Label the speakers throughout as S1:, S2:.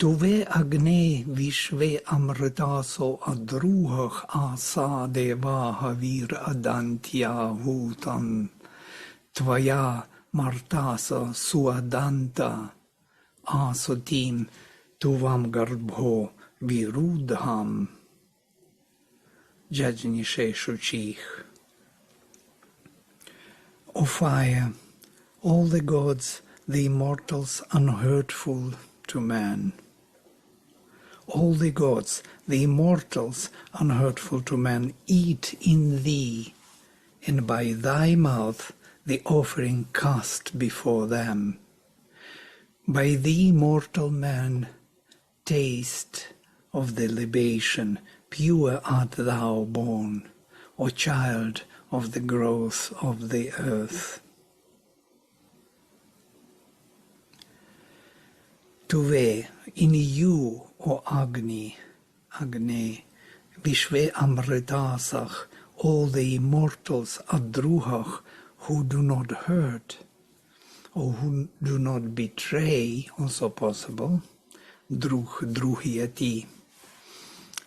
S1: Tuve Agni vishve amritaso adruhach asa devaha vir adantya hutan tvaya martasa suadanta asotim tuvam garbho virudham. Agni Shuchich. O fire, all the gods, the immortals, unhurtful to man. All the gods, the immortals, unhurtful to man, eat in thee, and by thy mouth the offering cast before them. By thee, mortal man, taste of the libation, pure art thou born, O child of the growth of the earth. Tuve, in you, O Agni, Vishve Amritasach, all the immortals, Adruhach, who do not hurt, or who do not betray, also possible, druhyati.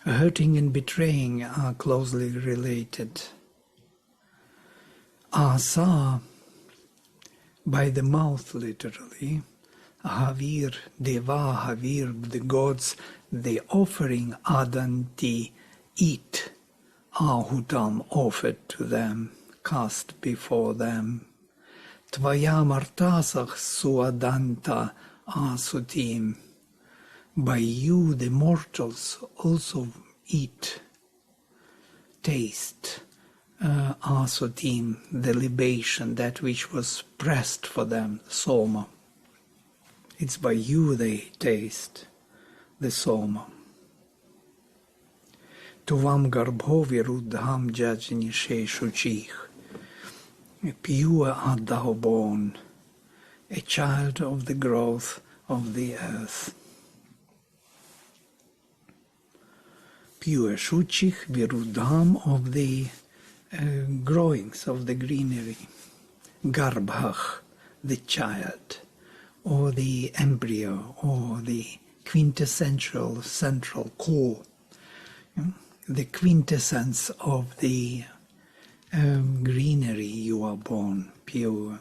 S1: Hurting and betraying are closely related. Asa, by the mouth literally, Havir, Deva, Havir, the gods, the offering, Adanti, eat, Ahutam, offered to them, cast before them. Tvaya martasach suadanta asutim. By you the mortals also eat, taste, asutim, the libation, that which was pressed for them, soma. It's by you they taste the soma. Tuvam garbho virudham Agni Shuchich. Pure art thou born, a child of the growth of the earth. Pure Shuchich virudham, of the growings of the greenery. Garbhach, the child, or the embryo, or the quintessential central core, the quintessence of the greenery. You are born pure.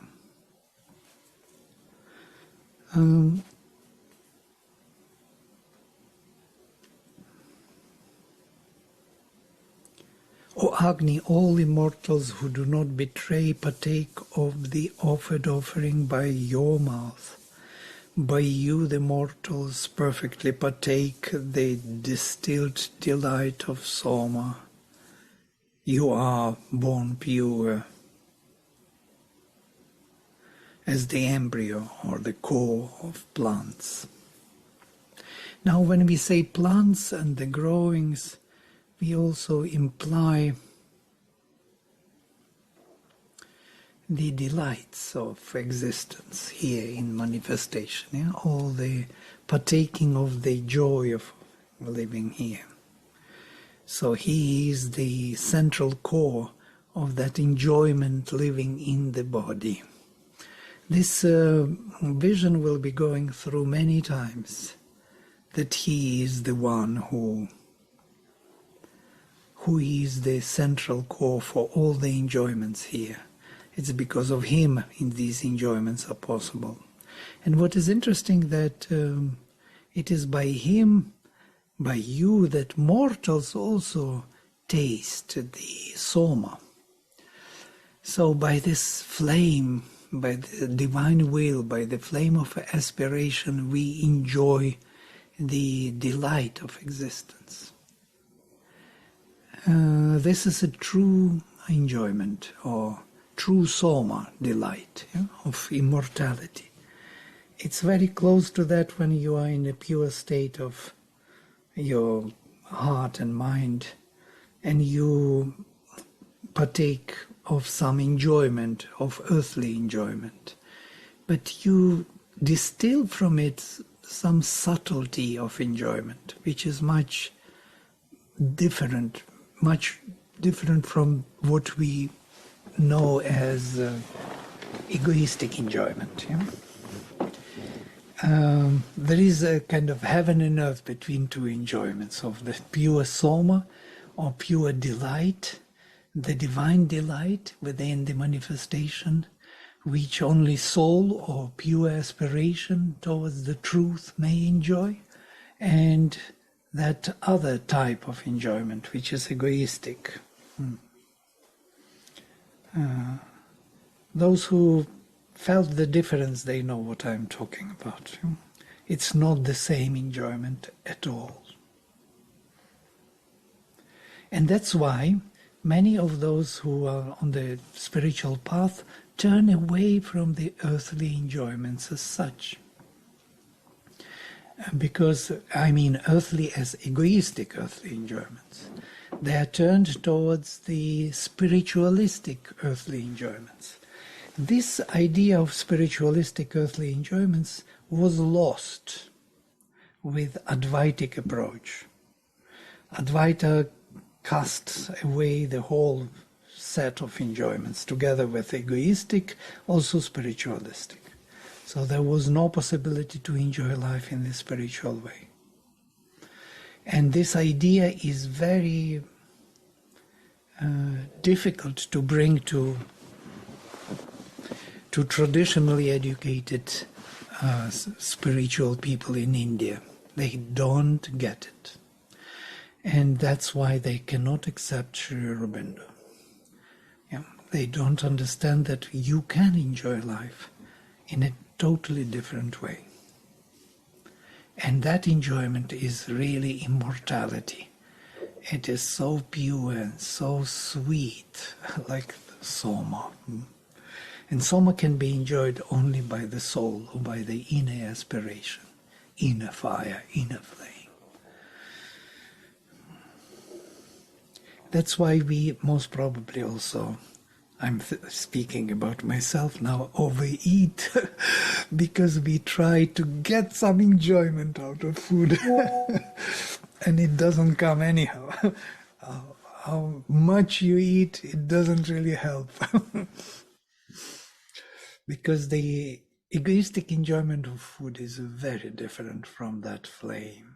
S1: O Agni, all immortals who do not betray partake of the offered offering by your mouth. By you the mortals perfectly partake the distilled delight of soma. You are born pure, as the embryo or the core of plants. Now when we say plants and the growings, we also imply the delights of existence here in manifestation, yeah? All the partaking of the joy of living here. So he is the central core of that enjoyment living in the body. This vision will be going through many times, that he is the one who is the central core for all the enjoyments here. It's because of him in these enjoyments are possible. And what is interesting that it is by him, by you, that mortals also taste the soma. So by this flame, by the divine will, by the flame of aspiration, we enjoy the delight of existence. This is a true enjoyment, or true soma, delight, yeah, of immortality. It's very close to that when you are in a pure state of your heart and mind, and you partake of some enjoyment, of earthly enjoyment, but you distill from it some subtlety of enjoyment, which is much different from what we know as egoistic enjoyment. Yeah? there is a kind of heaven and earth between two enjoyments of the pure soma, or pure delight, the divine delight within the manifestation, which only soul or pure aspiration towards the truth may enjoy, and that other type of enjoyment, which is egoistic. Those who felt the difference, they know what I'm talking about. It's not the same enjoyment at all. And that's why many of those who are on the spiritual path turn away from the earthly enjoyments as such. Because, I mean, earthly as egoistic earthly enjoyments. They are turned towards the spiritualistic earthly enjoyments. This idea of spiritualistic earthly enjoyments was lost with Advaitic approach. Advaita casts away the whole set of enjoyments together with egoistic, also spiritualistic. So there was no possibility to enjoy life in the spiritual way. And this idea is very difficult to bring to traditionally educated spiritual people in India. They don't get it. And that's why they cannot accept Sri Aurobindo. Yeah, they don't understand that you can enjoy life in a totally different way. And that enjoyment is really immortality. It is so pure and so sweet, like Soma. And Soma can be enjoyed only by the soul or by the inner aspiration, inner fire, inner flame. That's why we most probably also, I'm speaking about myself now, overeat because we try to get some enjoyment out of food and it doesn't come anyhow. How much you eat, it doesn't really help. Because the egoistic enjoyment of food is very different from that flame.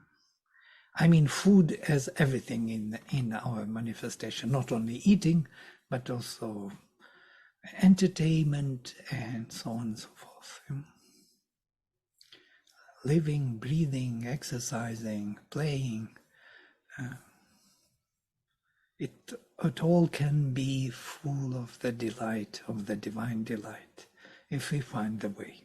S1: I mean, food as everything in our manifestation, not only eating, but also entertainment and so on and so forth. Living, breathing, exercising, playing. It all can be full of the delight, of the divine delight, if we find the way.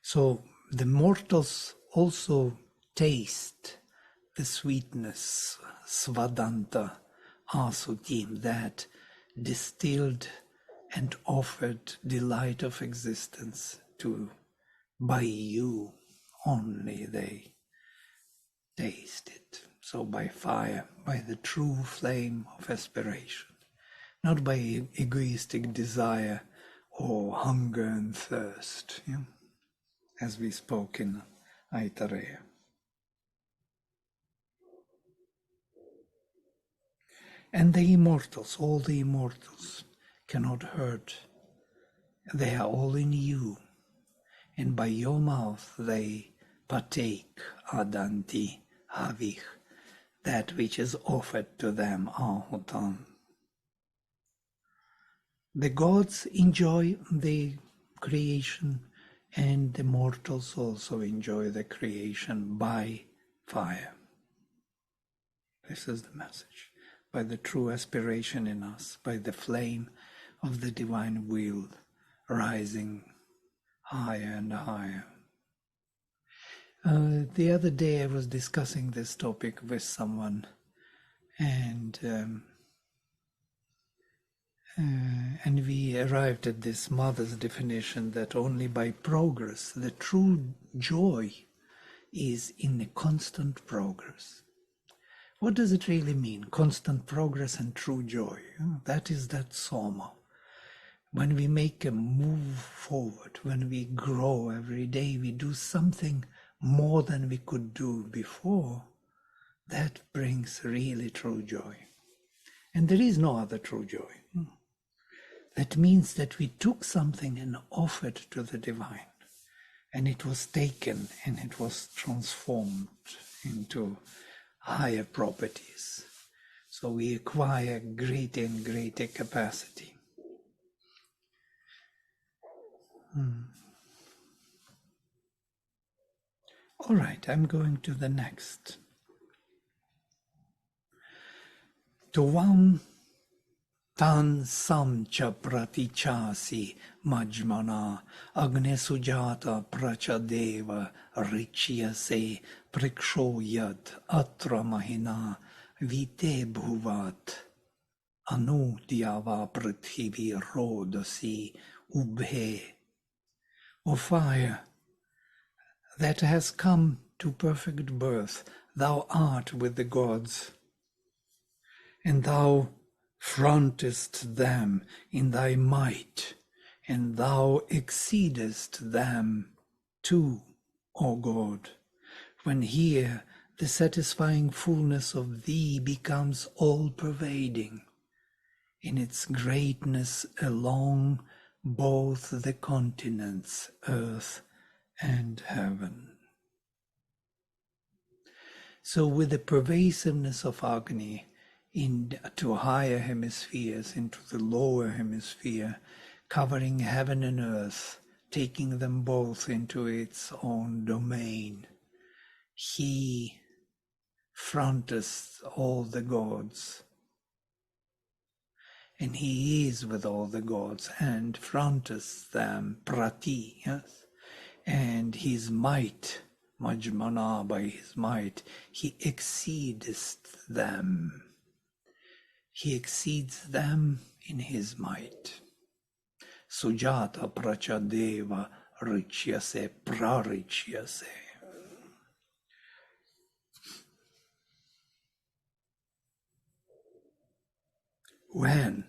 S1: So the mortals also taste the sweetness, svadanta, asutim, that distilled and offered delight of existence to by you only they taste it. So by fire, by the true flame of aspiration, not by egoistic desire or hunger and thirst, as we spoke in Aitareya. And the immortals, all the immortals, cannot hurt. They are all in you, and by your mouth they partake, adanti, havich, that which is offered to them, ahutam. The gods enjoy the creation, and the mortals also enjoy the creation by fire. This is the message. By the true aspiration in us, by the flame of the divine will rising higher and higher. The other day I was discussing this topic with someone, and we arrived at this mother's definition that only by progress, the true joy is in a constant progress. What does it really mean? Constant progress and true joy. That is that soma. When we make a move forward, when we grow every day, we do something more than we could do before, that brings really true joy. And there is no other true joy. That means that we took something and offered to the divine, and it was taken and it was transformed into higher properties. So we acquire greater and greater capacity. All right, I'm going to the next. Tovam tan samcha pratichasi majmana Agni sujata prachadeva richyase prikshoyat atra mahina vite bhuvat anu dyava prithvi rodasi ubhe. O fire that has come to perfect birth, thou art with the gods, and thou frontest them in thy might, and thou exceedest them too, O God. When here the satisfying fullness of thee becomes all-pervading, in its greatness along both the continents, earth and heaven. So with the pervasiveness of Agni into higher hemispheres, into the lower hemisphere, covering heaven and earth, taking them both into its own domain, he fronteth all the gods. And he is with all the gods and fronteth them, prati, yes? And his might, majmana, by his might, he exceedeth them. He exceeds them in his might. Sujata prachadeva richyase prarichyase. When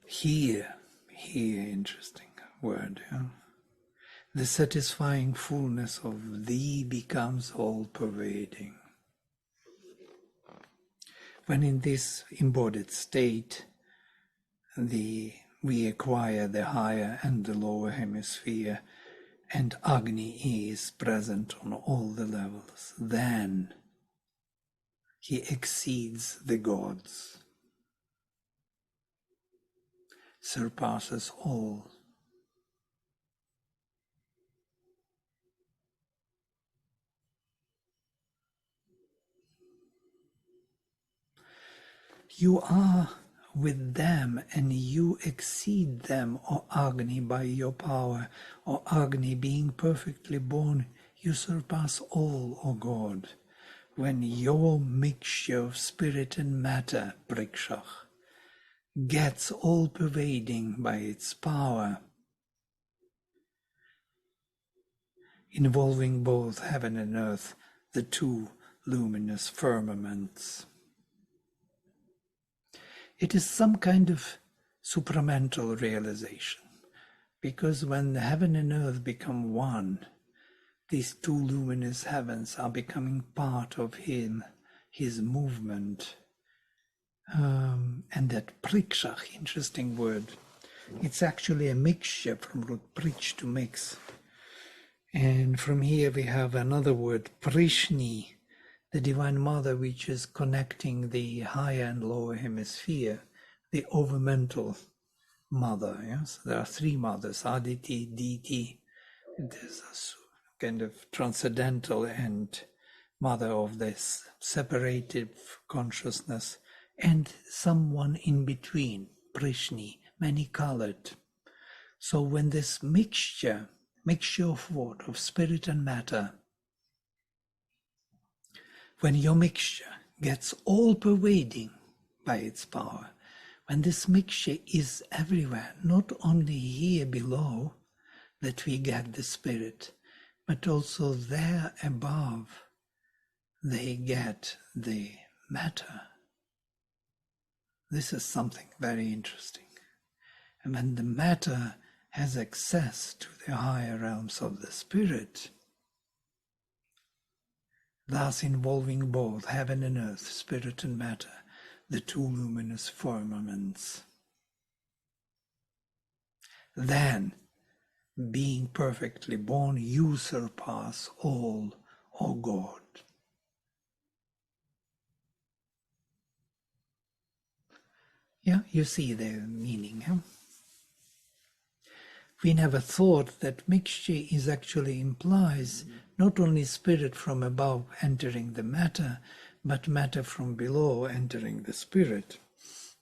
S1: here, interesting word, yeah? The satisfying fullness of thee becomes all-pervading. When in this embodied state, we acquire the higher and the lower hemisphere, and Agni is present on all the levels, then he exceeds the gods, surpasses all. You are with them and you exceed them, O Agni, by your power. O Agni, being perfectly born, you surpass all, O God. When your mixture of spirit and matter, Prikshach, gets all-pervading by its power, involving both heaven and earth, the two luminous firmaments. It is some kind of supramental realization, because when heaven and earth become one, these two luminous heavens are becoming part of him, his movement. And that prikshach, interesting word, it's actually a mixture from root prich, to mix. And from here we have another word, prishni, the Divine Mother, which is connecting the higher and lower hemisphere, the overmental mother. Yes, there are three mothers: Aditi, Diti. There's a kind of transcendental and mother of this separated consciousness, and someone in between, Prishni, many-colored. So when this mixture of what? Of spirit and matter, when your mixture gets all-pervading by its power, when this mixture is everywhere, not only here below that we get the spirit, but also there above they get the matter. This is something very interesting. And when the matter has access to the higher realms of the spirit, thus involving both heaven and earth, spirit and matter, the two luminous firmaments, then, being perfectly born, you surpass all, O God. Yeah, you see the meaning. Huh? We never thought that mixture is actually implies not only spirit from above entering the matter, but matter from below entering the spirit.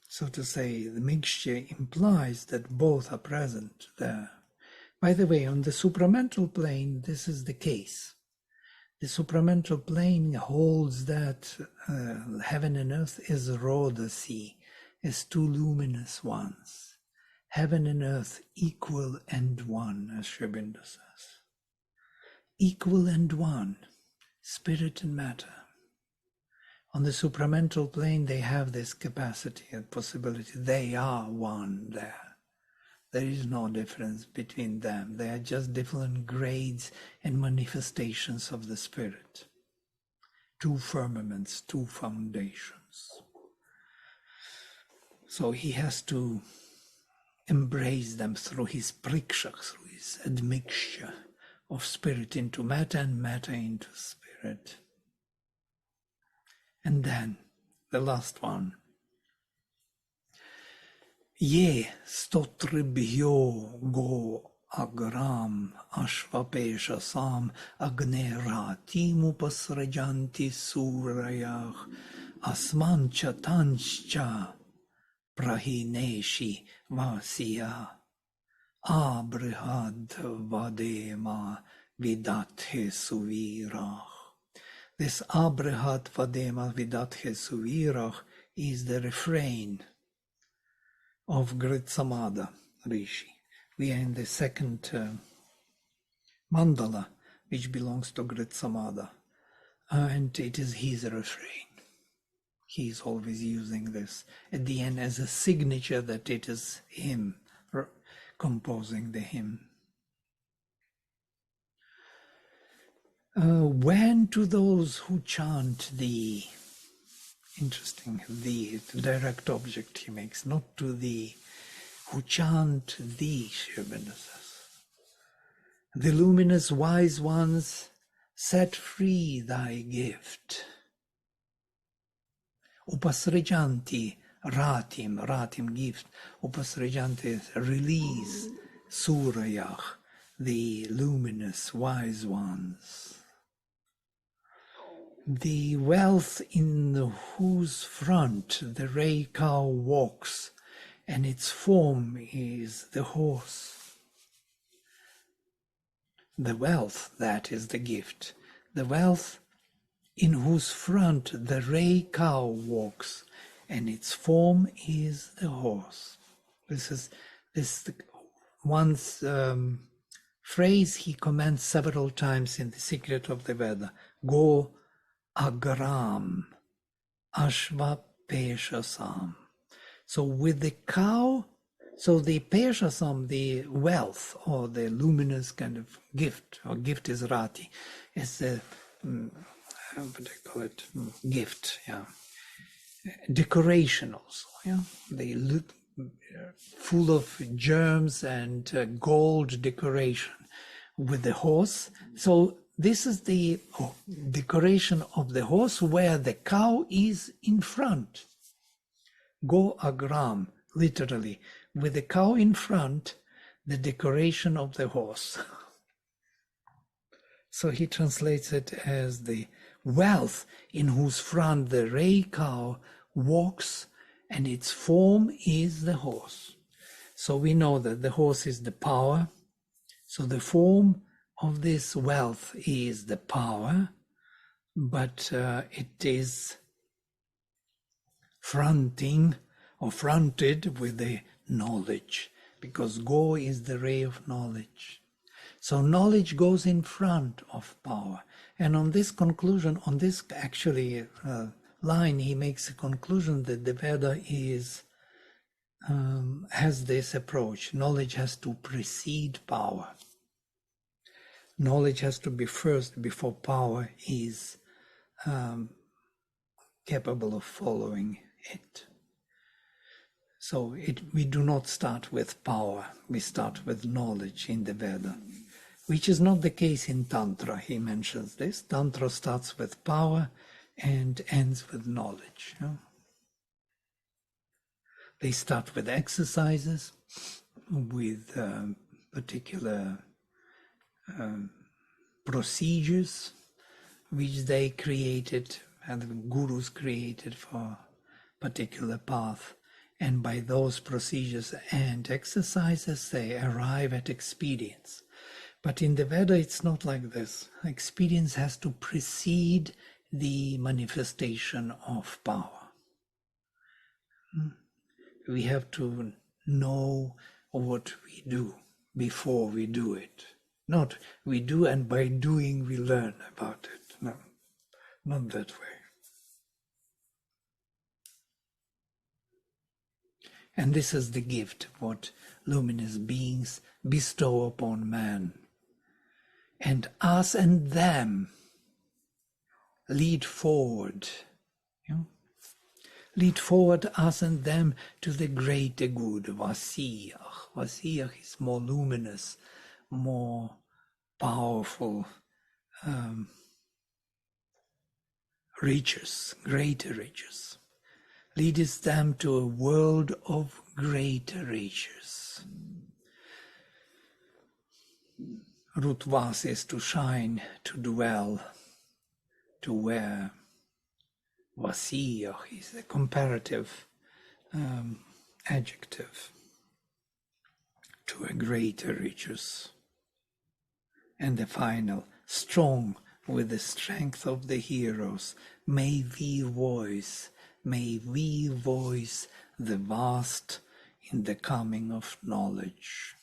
S1: So to say, the mixture implies that both are present there. By the way, on the supramental plane, this is the case. The supramental plane holds that heaven and earth is Rhodosi, as two luminous ones. Heaven and earth equal and one, as Sri Aurobindo says. Equal and one, spirit and matter. On the supramental plane, they have this capacity and possibility. They are one there. There is no difference between them. They are just different grades and manifestations of the spirit. Two firmaments, two foundations. So he has to embrace them through his priksha, through his admixture of spirit into matter and matter into spirit. And then the last one. Ye stotribhyo go agram ashvapesha sam agnerati mupasrajanti surayah asmancha tancha prahineshi vasya abrihad vadema vidathe suvirah. This abrihad vadema vidathe suvirah is the refrain of Gritsamada Rishi. We are in the second mandala, which belongs to Gritsamada, and it is his refrain. He is always using this at the end as a signature that it is him composing the hymn. When to those who chant the interesting, the direct object he makes, not to the who chant thee, Sri Aurobindo says. The luminous wise ones set free thy gift. Upasrejanti ratim gift. Upasrejanti release, surayah, the luminous wise ones. The wealth in whose front the ray cow walks, and its form is the horse. The wealth, that is the gift. The wealth in whose front the ray cow walks, and its form is the horse. This is one's phrase he comments several times in the Secret of the Veda. Go agram ashva peshasam. So with the cow, so the peshasam, the wealth or the luminous kind of gift, or gift is rati, is the what do you call it? Gift, yeah. Decoration also, yeah. They look full of germs and gold decoration with the horse. So this is the decoration of the horse where the cow is in front. Go agram, literally, with the cow in front, the decoration of the horse. So he translates it as the wealth in whose front the ray cow walks, and its form is the horse. So we know that the horse is the power. So the form of this wealth is the power, but it is fronting or fronted with the knowledge, because go is the ray of knowledge. So knowledge goes in front of power. And on this conclusion, on this actually line, he makes a conclusion that the Veda is has this approach. Knowledge has to precede power. Knowledge has to be first before power is capable of following it. So we do not start with power, we start with knowledge in the Veda, which is not the case in Tantra. He mentions this. Tantra starts with power and ends with knowledge. They start with exercises, with particular procedures which they created and the gurus created for particular path. And by those procedures and exercises, they arrive at experience. But in the Veda, it's not like this. Experience has to precede the manifestation of power. We have to know what we do before we do it. Not we do and by doing we learn about it. No, not that way. And this is the gift, what luminous beings bestow upon man. And us and them lead forward. Lead forward us and them to the greater good, Vasiyach. Vasiyach is more luminous, more powerful, riches, greater riches. Leadeth them to a world of greater riches. Rutvas is to shine, to dwell, to wear. Vasiyach is a comparative adjective, to a greater riches. And the final, strong with the strength of the heroes, may we voice the vast in the coming of knowledge.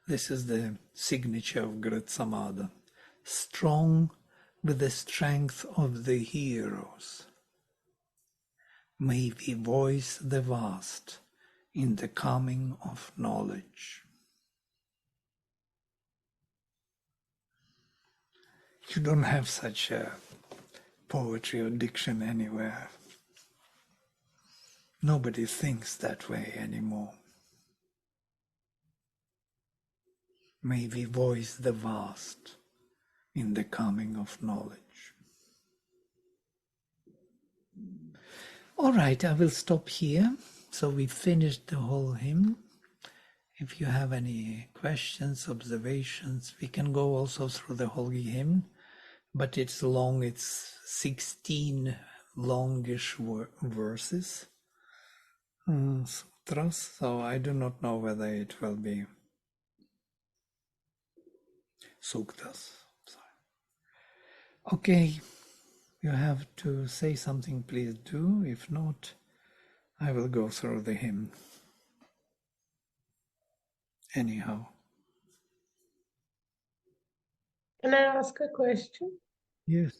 S1: This is the signature of Grit Samada. Strong with the strength of the heroes, may we voice the vast in the coming of knowledge. You don't have such a poetry or diction anywhere. Nobody thinks that way anymore. May we voice the vast in the coming of knowledge. All right, I will stop here. So we finished the whole hymn. If you have any questions, observations, we can go also through the whole hymn, but it's long, it's 16 longish verses, sutras, so I do not know whether it will be suktas. Okay, you have to say something, please do. If not, I will go through the hymn. Anyhow.
S2: Can I ask a question?
S1: Yes.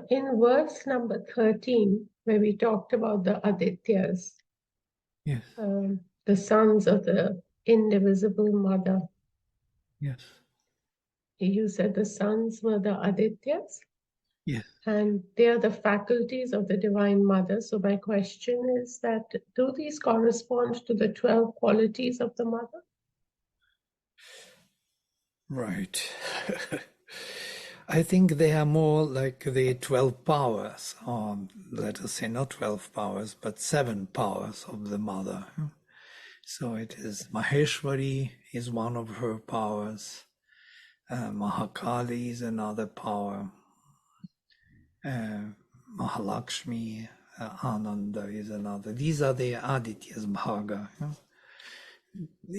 S2: In verse number 13, where we talked about the Adityas,
S1: Yes.
S2: The sons of the indivisible mother,
S1: Yes.
S2: you said the sons were the Adityas?
S1: Yes.
S2: And they are the faculties of the Divine Mother. So my question is that, do these correspond to the 12 qualities of the Mother?
S1: Right. I think they are more like the 12 powers, or let us say not 12 powers, but 7 powers of the Mother. So it is Maheshwari is one of her powers, Mahakali is another power, Mahalakshmi, Ananda is another. These are the Adityas, Bhaga.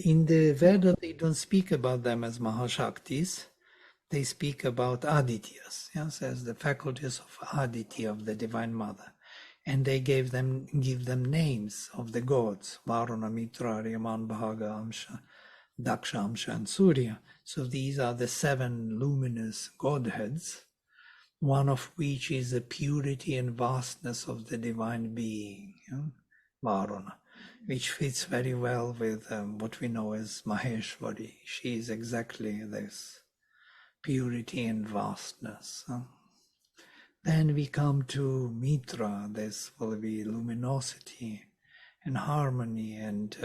S1: In the Veda, they don't speak about them as Mahashaktis. They speak about Adityas, yes, as the faculties of Aditya, of the Divine Mother. And they give them names of the gods, Varuna, Mitra, Yaman, Bhaga, Amsha, Daksha, Amsha, and Surya. So these are the 7 luminous godheads, one of which is the purity and vastness of the divine being, Varuna, which fits very well with what we know as Maheshwari. She is exactly this, purity and vastness. Then we come to Mitra. This will be luminosity and harmony and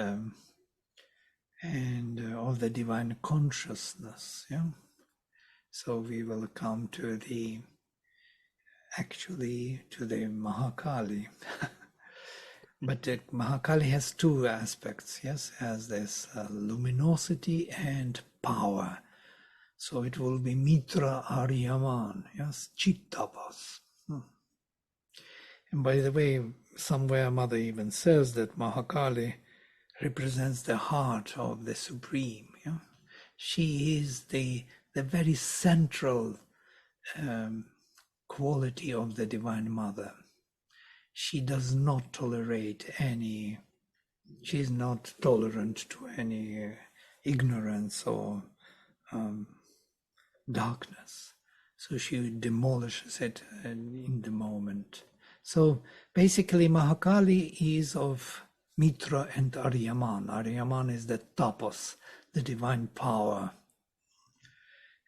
S1: of the divine consciousness. Yeah. So we will come to the Mahakali. But Mahakali has two aspects, yes, as this luminosity and power. So it will be Mitra Aryaman, yes, Chittapas. And by the way, somewhere Mother even says that Mahakali represents the heart of the Supreme. Yeah? She is the very central quality of the Divine Mother. She does not tolerate any, she is not tolerant to any ignorance or darkness. So she demolishes it in the moment. So basically Mahakali is of Mitra and Aryaman. Aryaman is the tapas, the divine power.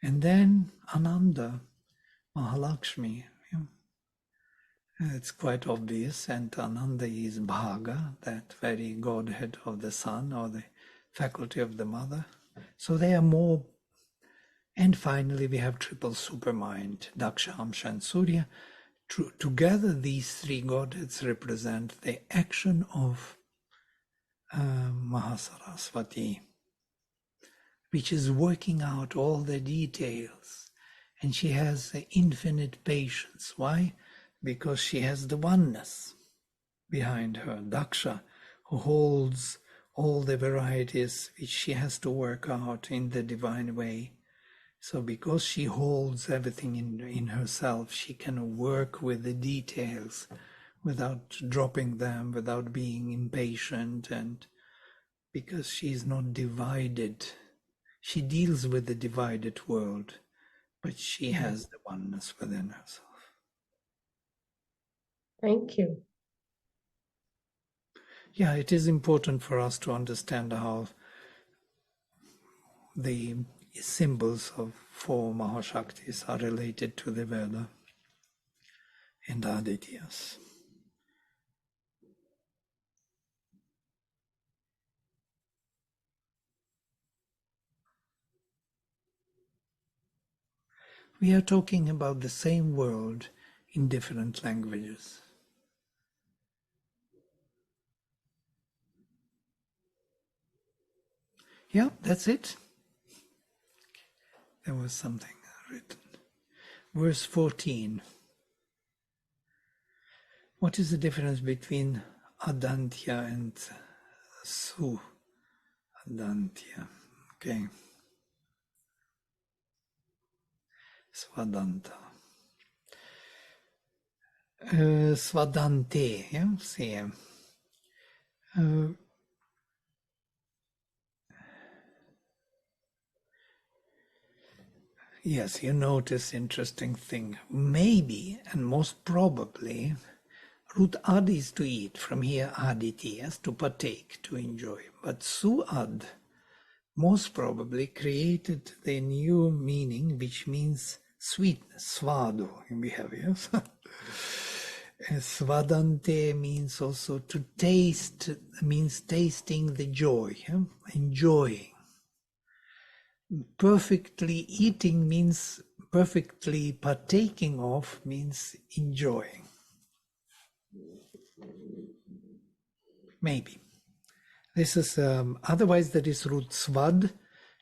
S1: And then Ananda, Mahalakshmi. It's quite obvious, and Ananda is Bhaga, that very Godhead of the Son or the faculty of the Mother. So they are more. And finally, we have triple supermind, Daksha, Amsha, and Surya. Together, these three Godheads represent the action of Mahasaraswati, which is working out all the details. And she has infinite patience. Why? Because she has the oneness behind her, Daksha, who holds all the varieties which she has to work out in the divine way. So because she holds everything in herself, she can work with the details without dropping them, without being impatient, and because she is not divided. She deals with the divided world, but she has the oneness within herself.
S2: Thank you.
S1: Yeah, it is important for us to understand how the symbols of four Mahashaktis are related to the Veda and Adityas. We are talking about the same world in different languages. Yeah, that's it. There was something written. Verse 14. What is the difference between Adantya and Su? Adantya. Okay. Svadanta. Svadante. Yeah, see. Yes, you notice interesting thing. Maybe, and most probably, root ad is to eat. From here, aditi, yes, to partake, to enjoy. But suad, most probably, created the new meaning, which means sweetness, svado, we have, yes. Svadante means also to taste, means tasting the joy, yeah? Enjoying. Perfectly eating means perfectly partaking of means enjoying. Maybe. This is, otherwise there is root svad,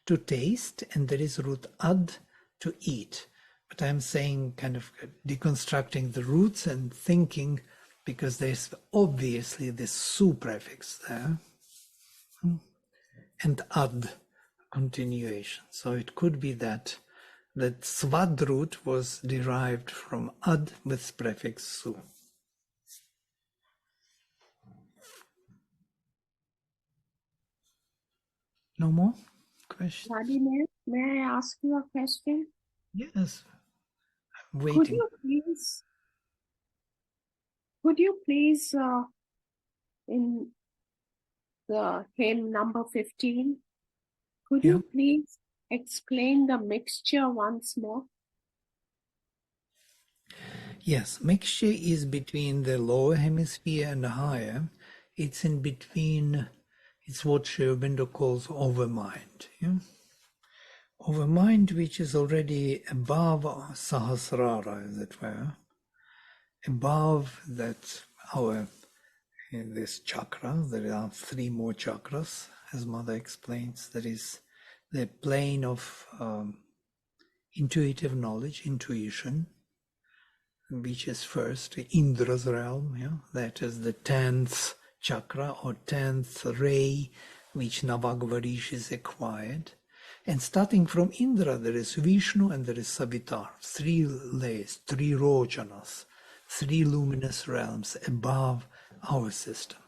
S1: to taste, and there is root ad, to eat. But I'm saying kind of deconstructing the roots and thinking, because there's obviously this su prefix there, and ad, continuation. So it could be that svad root was derived from ad with prefix su. No more questions?
S3: Vladimir, may I ask you a question?
S1: Yes, I'm waiting.
S3: Could you please in the hymn number 15, could you please explain the mixture once more?
S1: Yes, mixture is between the lower hemisphere and the higher. It's in between, it's what Sri Aurobindo calls overmind. Yeah? Overmind, which is already above Sahasrara, as it were, above that our, in this chakra, there are 3 more chakras, as Mother explains. There is the plane of intuitive knowledge, intuition, which is first Indra's realm, yeah? That is the 10th chakra or 10th ray which Navagvarish is acquired. And starting from Indra, there is Vishnu and there is Savitar, 3 layers, 3 rojanas, 3 luminous realms above our system.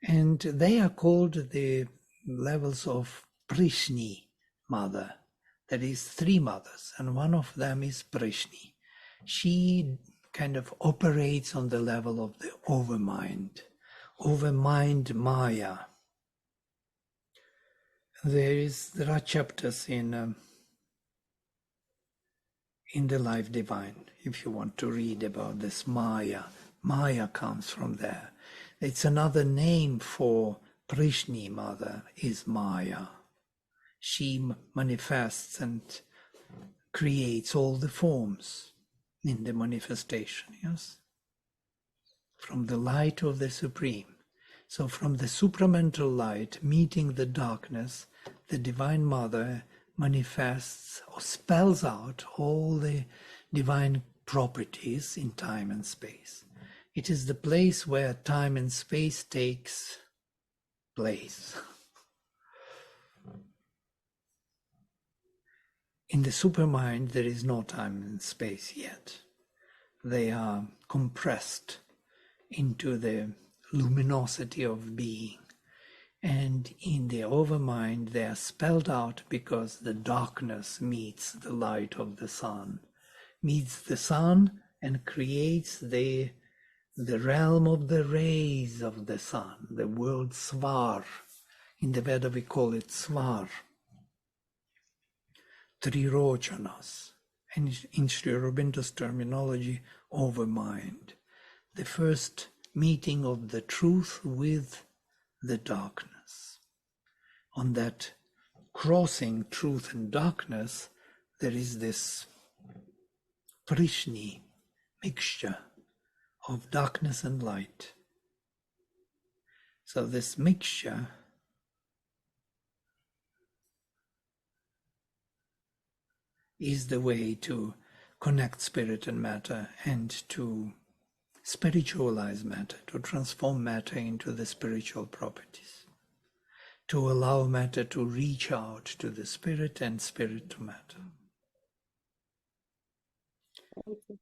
S1: And they are called the levels of Prishni mother. That is 3 mothers, and one of them is Prishni. She kind of operates on the level of the overmind Maya. There are chapters in the Life Divine, if you want to read about this Maya. Maya comes from there. It's another name for Prishni mother is Maya. She manifests and creates all the forms in the manifestation, yes? From the light of the Supreme. So from the supramental light meeting the darkness, the Divine Mother manifests or spells out all the divine properties in time and space. It is the place where time and space takes place. In the supermind, there is no time and space yet. They are compressed into the luminosity of being. And in the overmind, they are spelled out because the darkness meets the light of the sun, meets the sun and creates the realm of the rays of the sun, the world Svar. In the Veda, we call it Svar. Trirochanas, and in Sri Aurobindo's terminology, overmind. The first meeting of the truth with the darkness. On that crossing truth and darkness, there is this Prishni mixture of darkness and light. So this mixture is the way to connect spirit and matter and to spiritualize matter, to transform matter into the spiritual properties, to allow matter to reach out to the spirit and spirit to matter.
S3: Thank you.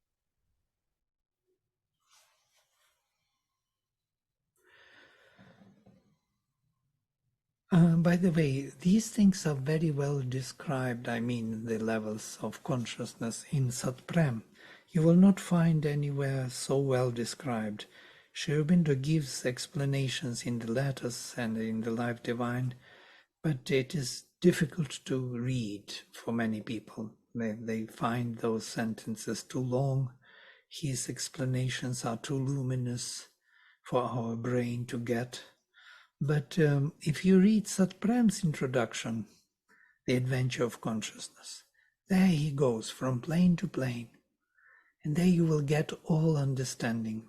S1: By the way, these things are very well described, I mean the levels of consciousness in Sat Prem. You will not find anywhere so well described. Sri Aurobindo gives explanations in the letters and in the Life Divine, but it is difficult to read for many people. They find those sentences too long. His explanations are too luminous for our brain to get. But if you read Sat Prem's introduction, The Adventure of Consciousness, there he goes from plane to plane. And there you will get all understanding,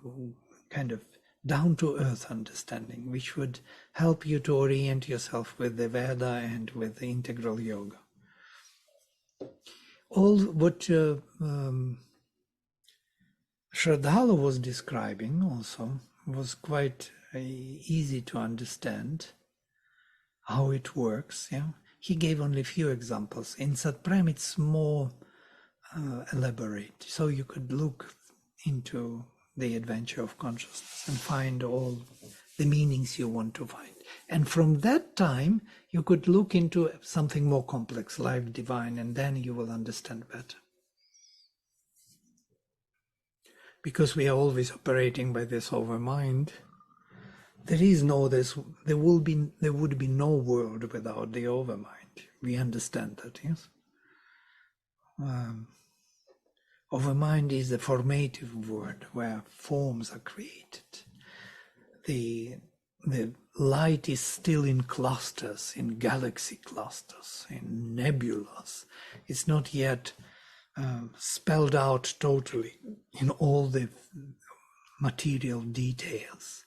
S1: kind of down-to-earth understanding, which would help you to orient yourself with the Veda and with the integral yoga. All what Shraddhala was describing also was quite easy to understand how it works. Yeah, he gave only a few examples. In Sat Prem, it's more elaborate, so you could look into the adventure of consciousness and find all the meanings you want to find. And from that time, you could look into something more complex, Life Divine, and then you will understand better. Because we are always operating by this overmind, there would be no world without the overmind. We understand that, yes? of a mind is a formative word where forms are created. The light is still in clusters, in galaxy clusters, in nebulas. It's not yet spelled out totally in all the material details.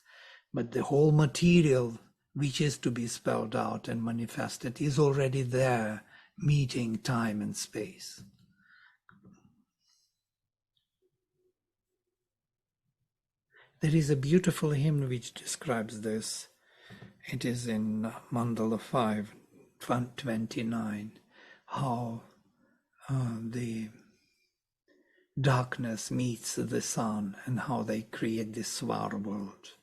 S1: But the whole material which is to be spelled out and manifested is already there, meeting time and space. There is a beautiful hymn which describes this. It is in Mandala 5, 29, how the darkness meets the sun and how they create this Swar world.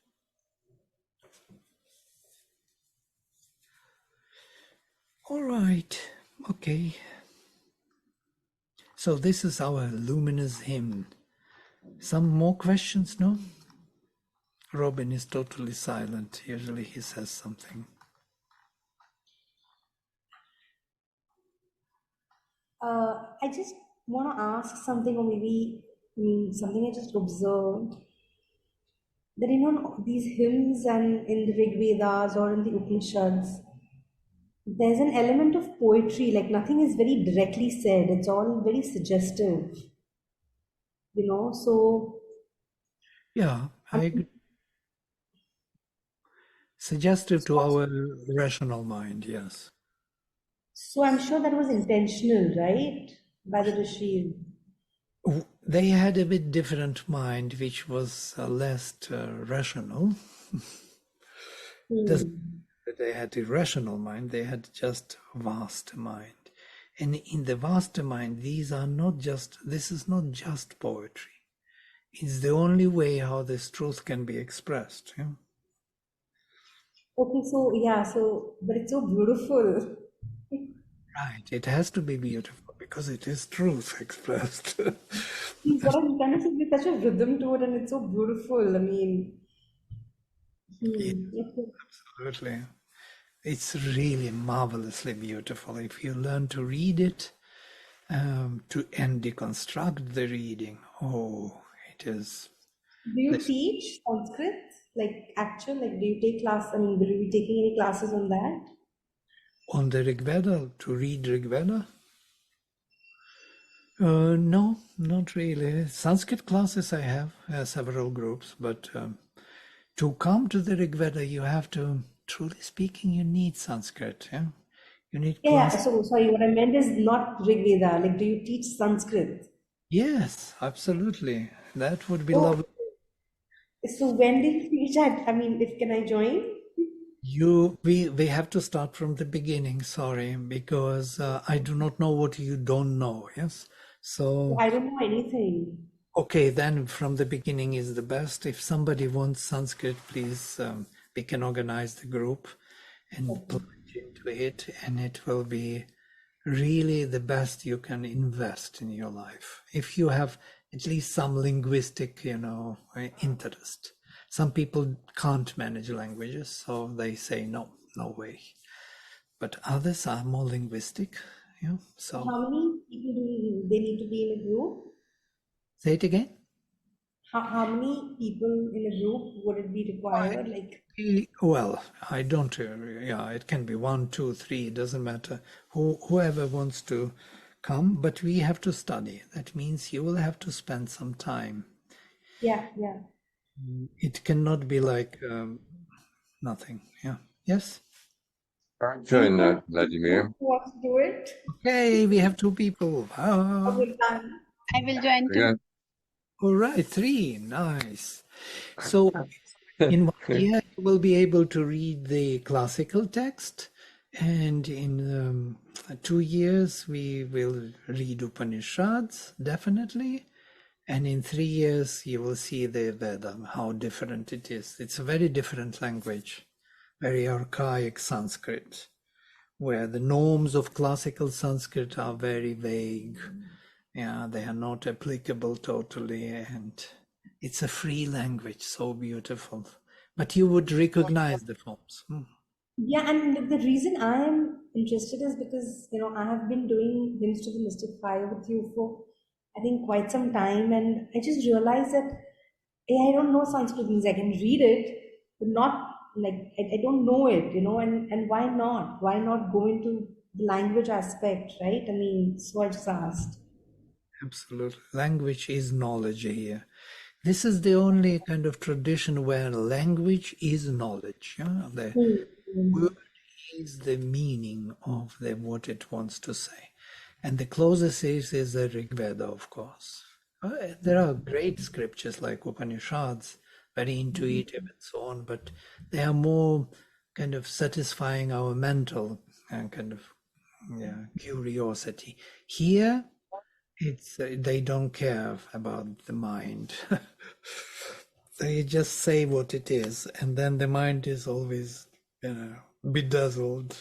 S1: All right, okay. So this is our luminous hymn. Some more questions, no? Robin is totally silent. Usually he says something.
S4: I just want to ask something, or maybe something I just observed. That these hymns and in the Rig Vedas or in the Upanishads, there's an element of poetry, like nothing is very directly said, it's all very suggestive, so
S1: Yeah, I agree. Suggestive to our rational mind, yes.
S4: so I'm sure that was intentional, right, by the rishis.
S1: They had a bit different mind, which was less rational. Doesn't mean that they had irrational mind, they had just vast mind. And in the vast mind, this is not just poetry. It's the only way how this truth can be expressed. Yeah?
S4: Okay, so yeah, but it's so beautiful.
S1: Right, it has to be beautiful because it is truth expressed.
S4: What I'm trying to say, there's such a rhythm to it, and it's so beautiful. I mean,
S1: Absolutely. It's really marvelously beautiful. If you learn to read it, and deconstruct the reading, it is.
S4: do you teach Sanskrit, do you take class? I mean, will you be taking any classes on that?
S1: On the Rig Veda, to read Rig Veda? No, not really. Sanskrit classes I have, several groups, but to come to the Rig Veda, you have to, truly speaking, you need Sanskrit. Yeah? You need
S4: Yeah,
S1: class.
S4: so sorry, what I meant is not Rig Veda. Like, do you teach Sanskrit?
S1: Yes, absolutely. That would be
S4: Oh,
S1: lovely.
S4: so when do you teach that? I mean, if can I join?
S1: We have to start from the beginning, sorry, because I do not know what you don't know, yes? So,
S4: I don't know anything.
S1: okay, then from the beginning is the best. If somebody wants Sanskrit, please, we can organize the group and
S4: Okay.
S1: plunge into it, and it will be really the best you can invest in your life. If you have at least some linguistic, interest. Some people can't manage languages, so they say no way. But others are more linguistic. Yeah. So
S4: How many people they need to be in a group?
S1: say it again.
S4: How many people in a group would it be required?
S1: Well, I don't. Yeah, it can be 1, 2, 3. It doesn't matter. Whoever wants to come, but we have to study. That means you will have to spend some time.
S4: Yeah.
S1: It cannot be like nothing. Yeah. Yes.
S5: I'll join that, Vladimir.
S4: Who wants to do it?
S1: Okay, we have 2 people.
S4: Okay, done.
S6: I will join too.
S5: Again.
S1: All right, 3. Nice. So in 1 year, you will be able to read the classical text. And in 2 years, we will read Upanishads, definitely. And in 3 years, you will see the Veda, how different it is. It's a very different language, very archaic Sanskrit, where the norms of classical Sanskrit are very vague. Yeah, they are not applicable totally, and it's a free language, so beautiful. But you would recognize the forms.
S4: Yeah, and look, the reason I am interested is because I have been doing Hymns to the Mystic Fire with you for I think, quite some time, and I just realized that I don't know Sanskrit means I can read it, but not like I don't know it, and why not? Why not go into the language aspect, right? I mean, so I just asked.
S1: Absolutely. Language is knowledge here. This is the only kind of tradition where language is knowledge. Yeah? The
S4: Hmm.
S1: word is the meaning of what it wants to say. And the closest is the Rig Veda, of course. There are great scriptures like Upanishads, very intuitive and so on, but they are more kind of satisfying our mental kind of curiosity. Here, it's they don't care about the mind. They just say what it is, and then the mind is always, bedazzled.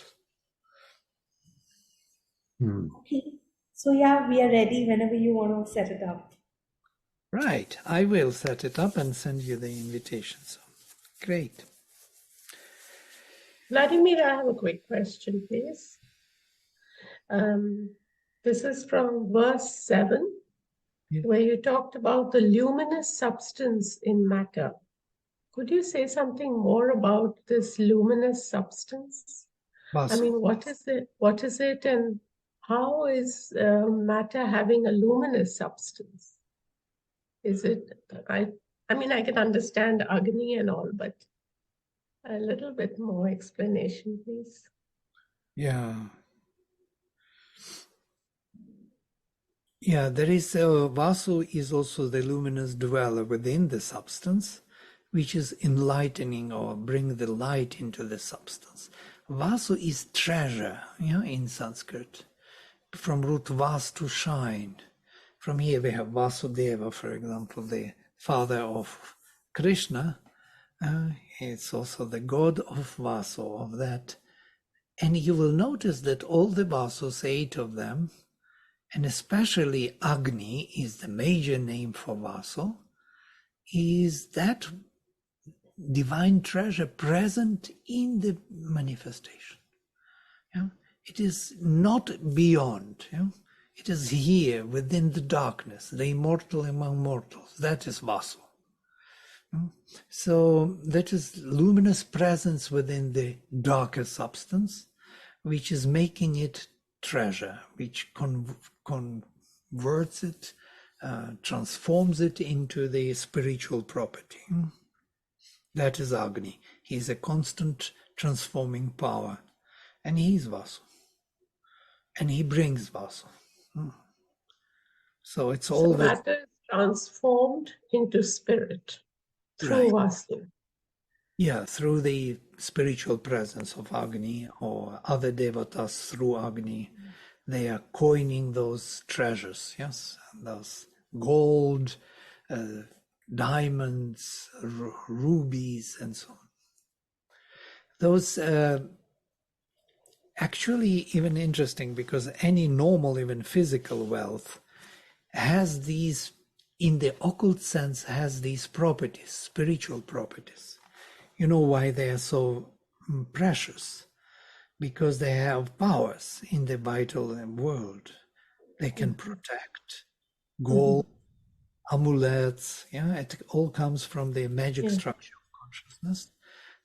S4: Okay. So yeah, we are ready whenever you want to set it up.
S1: Right, I will set it up and send you the invitation. So, great.
S2: Vladimir, I have a quick question, please. This is from verse 7,
S1: Yeah.
S2: where you talked about the luminous substance in matter. Could you say something more about this luminous substance? I
S1: Vasu.
S2: mean, what is it? What is it, and how is matter having a luminous substance? Is it? I mean, I can understand Agni and all, but a little bit more explanation, please.
S1: Yeah. Yeah, there is Vasu is also the luminous dweller within the substance, which is enlightening or bring the light into the substance. Vasu is treasure, in Sanskrit, from root vas to shine. From here we have Vasudeva, for example, the father of Krishna. It's also the god of Vasu, of that. And you will notice that all the Vasus, 8 of them, and especially Agni is the major name for Vasu, is that divine treasure present in the manifestation. It is not beyond. It is here within the darkness, the immortal among mortals. That is Vasu. So that is luminous presence within the darker substance, which is making it treasure, which converts it, transforms it into the spiritual property. That is Agni. He is a constant transforming power, and he is Vasu, and he brings Vasu. So it's all
S2: So matter is transformed into spirit through Vasu.
S1: Yeah, through the spiritual presence of Agni or other devatas through Agni, they are coining those treasures, yes, those gold, diamonds, rubies, and so on. Those actually even interesting because any normal, even physical wealth has these, in the occult sense, has these properties, spiritual properties. You know why they are so precious? Because they have powers in the vital world. They can protect gold, amulets. It all comes from the magic structure of consciousness.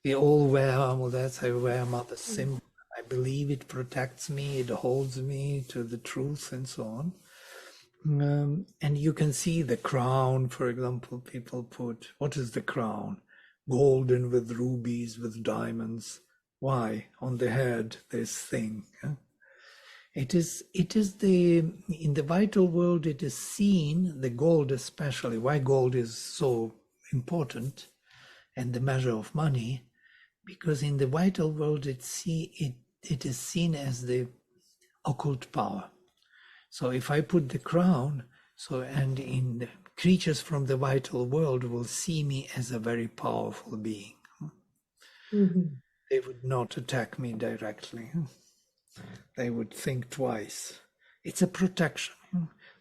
S1: We all wear amulets. I wear mother's symbol. I believe it protects me, it holds me to the truth, and so on. And you can see the crown, for example, people put, what is the crown? Golden with rubies, with diamonds. Why? On the head, this thing. It is in the vital world, it is seen, the gold especially, why gold is so important and the measure of money, because in the vital world, it is seen as the occult power. So if I put the crown, and in the creatures from the vital world will see me as a very powerful being. They would not attack me directly. They would think twice. It's a protection.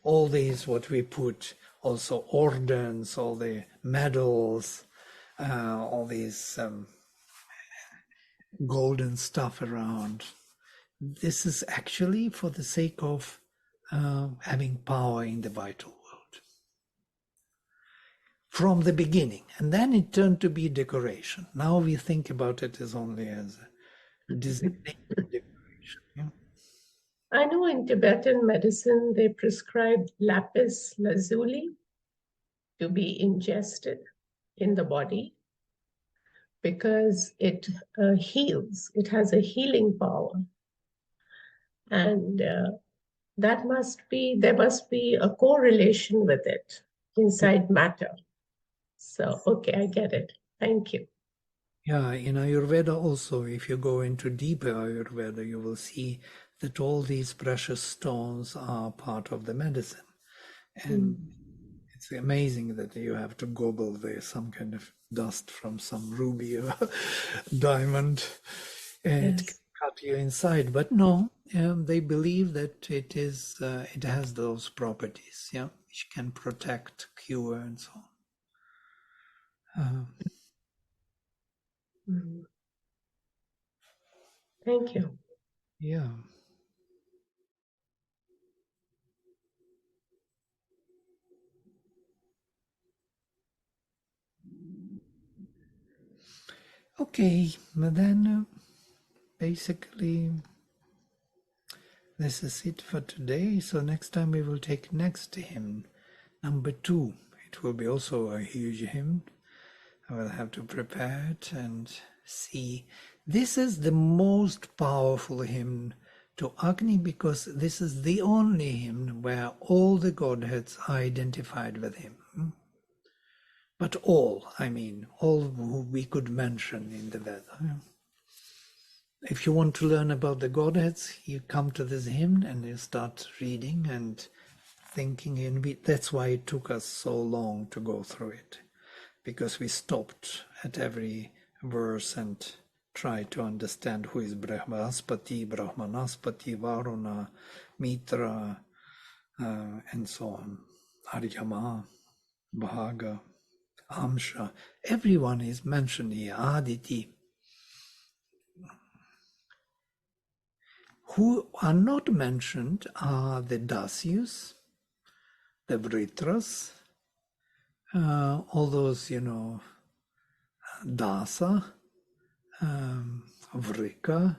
S1: All these, what we put, also ordens, all the medals, all these golden stuff around. This is actually for the sake of having power in the vital world from the beginning. And then it turned to be decoration. Now we think about it as only as a designated decoration. Yeah?
S2: I know in Tibetan medicine, they prescribe lapis lazuli to be ingested in the body because it heals. It has a healing power. And there must be a correlation with it inside matter. So, okay, I get it. Thank you.
S1: Yeah, in Ayurveda also, if you go into deeper Ayurveda, you will see that all these precious stones are part of the medicine. And it's amazing that you have to gobble some kind of dust from some ruby or diamond, and it can cut you inside. But no, they believe that it has those properties, yeah, which can protect, cure, and so on.
S2: Thank you.
S1: Yeah. Okay, but then basically this is it for today. So next time we will take next hymn, number 2. It will be also a huge hymn. I will have to prepare it and see. This is the most powerful hymn to Agni because this is the only hymn where all the godheads are identified with him. But all, I mean, all who we could mention in the Veda. If you want to learn about the godheads, you come to this hymn and you start reading and thinking. And that's why it took us so long to go through it, because we stopped at every verse and tried to understand who is Brahmaspati, Brahmanaspati, Varuna, Mitra, and so on. Aryama, Bhaga, Amsha. Everyone is mentioned here, Aditi. Who are not mentioned are the Dasyus, the Vritras, all those, Dasa, Vrika,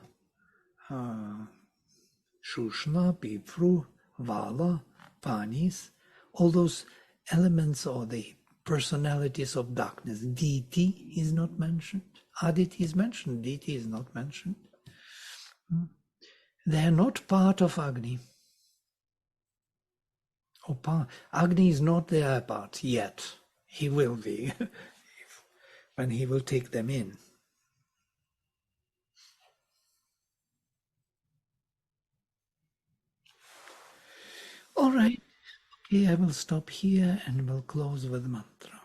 S1: Shushna, Pipru, Vala, Panis, all those elements or the personalities of darkness. Diti is not mentioned. Aditi is mentioned. Diti is not mentioned. They are not part of Agni. Agni is not their part yet. He will be when he will take them in. All right. Okay, I will stop here and will close with mantra.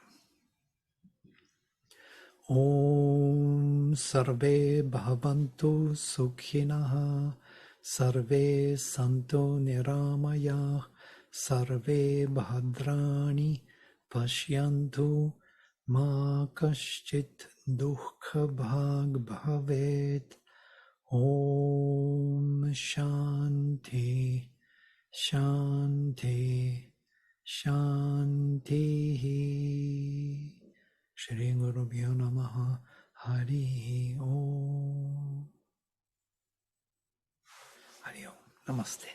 S1: Om Sarve Bhavantu Sukhinaha Sarve Santo Niramaya Sarve Bhadrani Pashyantu Ma Kaschit Dukkha Bhag Bhavet. Om Shanti Shanti Shanti. Shri Guru Bhyo Namaha. Hari Om. Hari Om. Namaste.